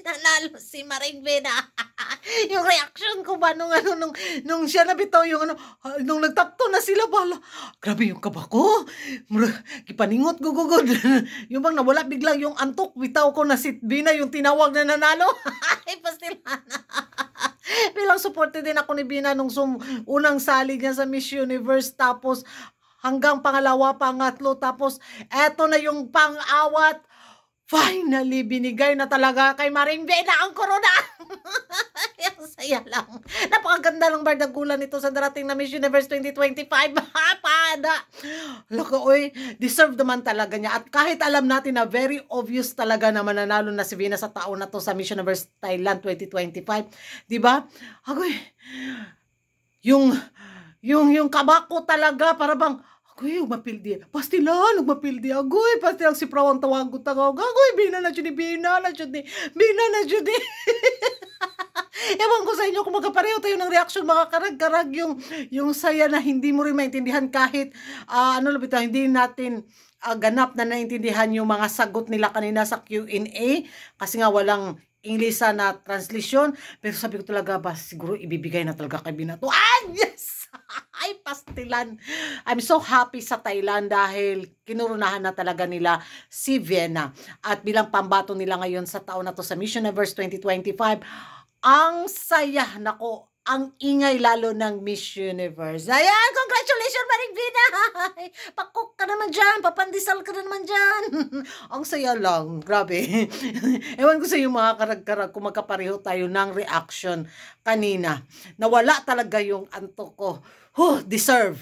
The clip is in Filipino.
Nanalo si Maring Bena. Yung reaction ko ba nung siya nabitaw yung nung nagtakto na sila bala. Grabe yung kaba ko. Kipaningot gugugod. Yung bang nawala biglang yung antok. Bitaw ko na si Bina yung tinawag na nanalo. Ay, pastilan. Bilang supported din ako ni Bina nung unang salig niya sa Miss Universe. Tapos hanggang pangalawa, pangatlo. Tapos eto na yung pang-awat. Finally, binigay na talaga kay Maring Bena ang corona. Ang saya lang. Napakaganda ng bardagulan nito sa darating na Miss Universe 2025. Pada. Laka, oy, deserve naman talaga niya. At kahit alam natin na very obvious talaga na mananalo na si Bena sa taon na to sa Miss Universe Thailand 2025. Diba? Agoy, yung kabako talaga, para bang, agoy, umapildi. Pastilan, umapildi. Agoy, pastilang si Prawang tawag ko tawag. Agoy, Bina na dyan ni Bina na dyan ni. Bina na dyan ni. Ewan ko sa inyo kung magkapareho tayo ng reaction, makakarag-karag yung saya na hindi mo rin maintindihan kahit, hindi natin ganap na naintindihan yung mga sagot nila kanina sa Q&A kasi nga walang English na translation. Pero sabi ko talaga ba, siguro ibibigay na talaga kay Bina to. Ah, yes! Ay, pastilan. I'm so happy sa Thailand dahil kinurunahan na talaga nila si Vienna. At bilang pambato nila ngayon sa taon na to sa Miss Universe 2025, ang saya, nako, ang ingay lalo ng Miss Universe. Ayan, congratulations, Maring Bina! Pakok ka naman dyan, papandisal ka naman dyan. Ang saya lang, grabe. Ewan ko sa iyo mga karag-karag kung magkapareho tayo ng reaction kanina. Nawala talaga yung antok ko. Deserve.